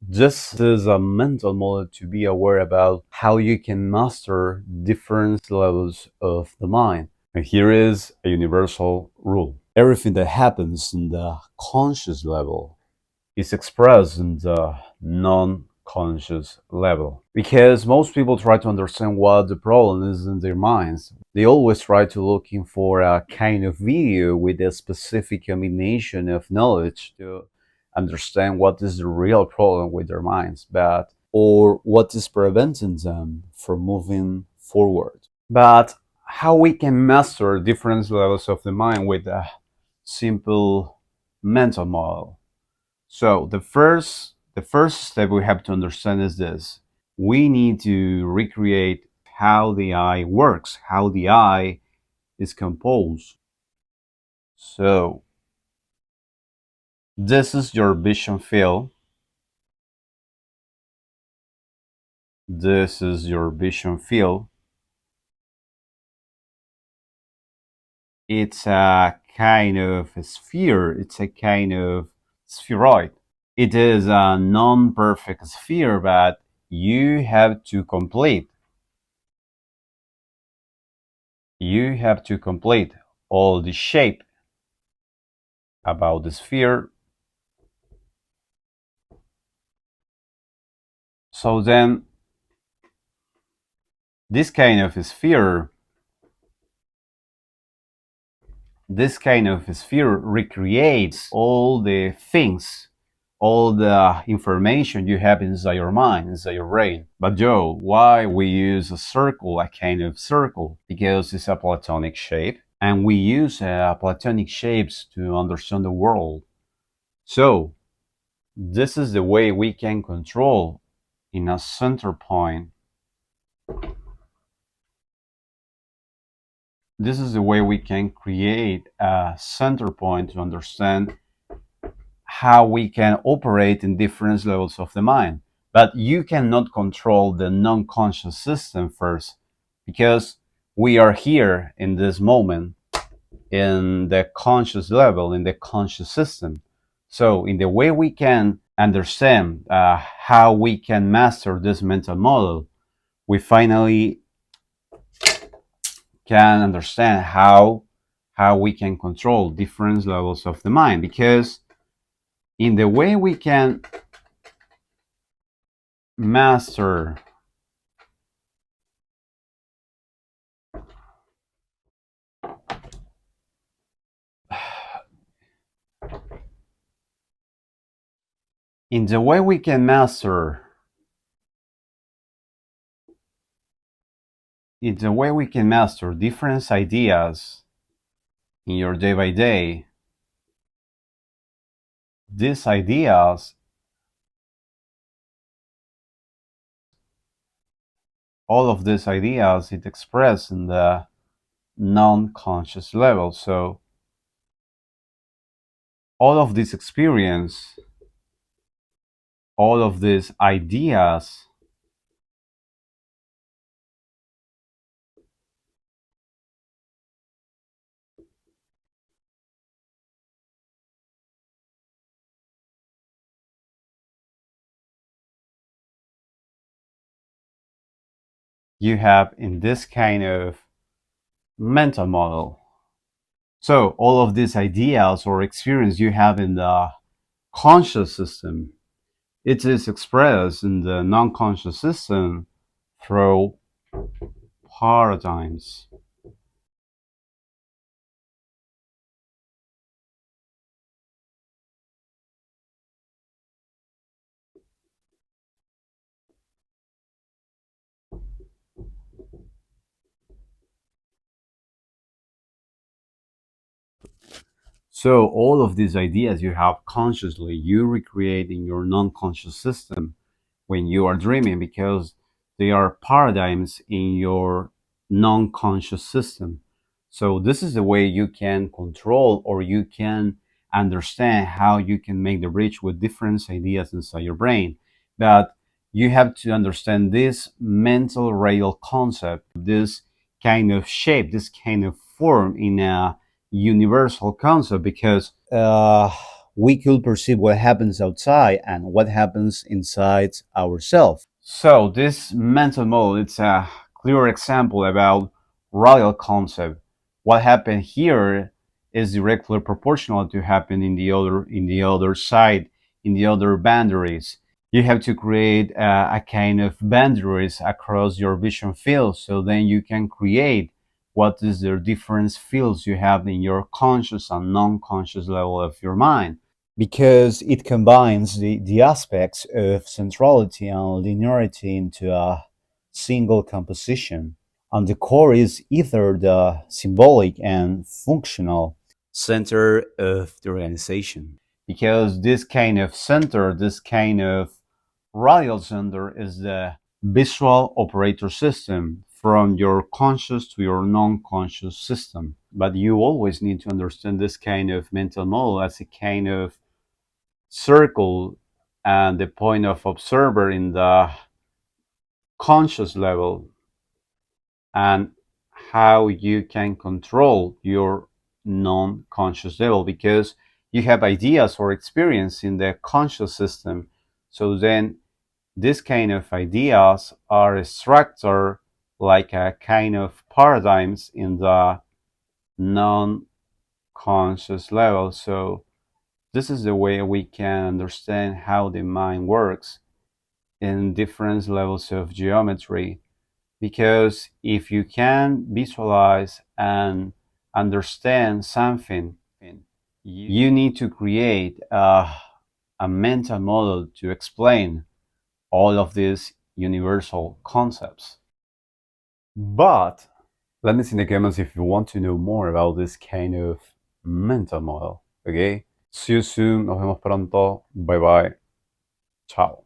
This is a mental model to be aware about how you can master different levels of the mind. And here is a universal rule. Everything that happens in the conscious level is expressed in the non-conscious level. Because most people try to understand what the problem is in their minds. They always try to looking for a kind of video with a specific combination of knowledge to understand what is the real problem with their minds, but or what is preventing them from moving forward. But how we can master different levels of the mind with a simple mental model. So the first step we have to understand is this. We need to recreate how the eye works, how the eye is composed. So this is your vision field. This is your vision field. It's a kind of a sphere. It's a kind of spheroid. It is a non-perfect sphere, but you have to complete. You have to complete all the shape about the sphere. So then this kind of sphere, this kind of sphere recreates all the things, all the information you have inside your mind, inside your brain. But Joe, why we use a circle, a kind of circle? Because it's a platonic shape, and we use platonic shapes to understand the world. So this is the way we can control in a center point. This is the way we can create a center point to understand how we can operate in different levels of the mind. But you cannot control the non-conscious system first, because we are here in this moment in the conscious level, in the conscious system. So in the way we can understand how we can master this mental model, we finally can understand how we can control different levels of the mind, because in the way we can master in the way we can master in the way we can master different ideas in your day by day, these ideas, all of these ideas, it expressed in the non-conscious level. So all of this experience, all of these ideas, you have in this kind of mental model. So all of these ideas or experience you have in the conscious system, it is expressed in the non-conscious system through paradigms. So all of these ideas you have consciously, you recreate in your non-conscious system when you are dreaming, because they are paradigms in your non-conscious system. So this is the way you can control, or you can understand how you can make the bridge with different ideas inside your brain. But you have to understand this mental rail concept, this kind of shape, this kind of form in a universal concept, because we could perceive what happens outside and what happens inside ourselves. So this mental model, it's a clear example about radial concept. What happened here is directly proportional to happen in the other side, in the other boundaries. You have to create a kind of boundaries across your vision field, so then you can create what is the different fields you have in your conscious and non-conscious level of your mind, because it combines the aspects of centrality and linearity into a single composition. And the core is either the symbolic and functional center of the organization. Because this kind of center, this kind of radial center, is the visual operator system from your conscious to your non-conscious system. But you always need to understand this kind of mental model as a kind of circle and the point of observer in the conscious level, and how you can control your non-conscious level, because you have ideas or experience in the conscious system. So then this kind of ideas are structured like a kind of paradigms in the non-conscious level. So this is the way we can understand how the mind works in different levels of geometry. Because if you can visualize and understand something, you need to create a mental model to explain all of these universal concepts. But let me see in the comments if you want to know more about this kind of mental model. Okay? See you soon. Nos vemos pronto. Bye bye. Ciao.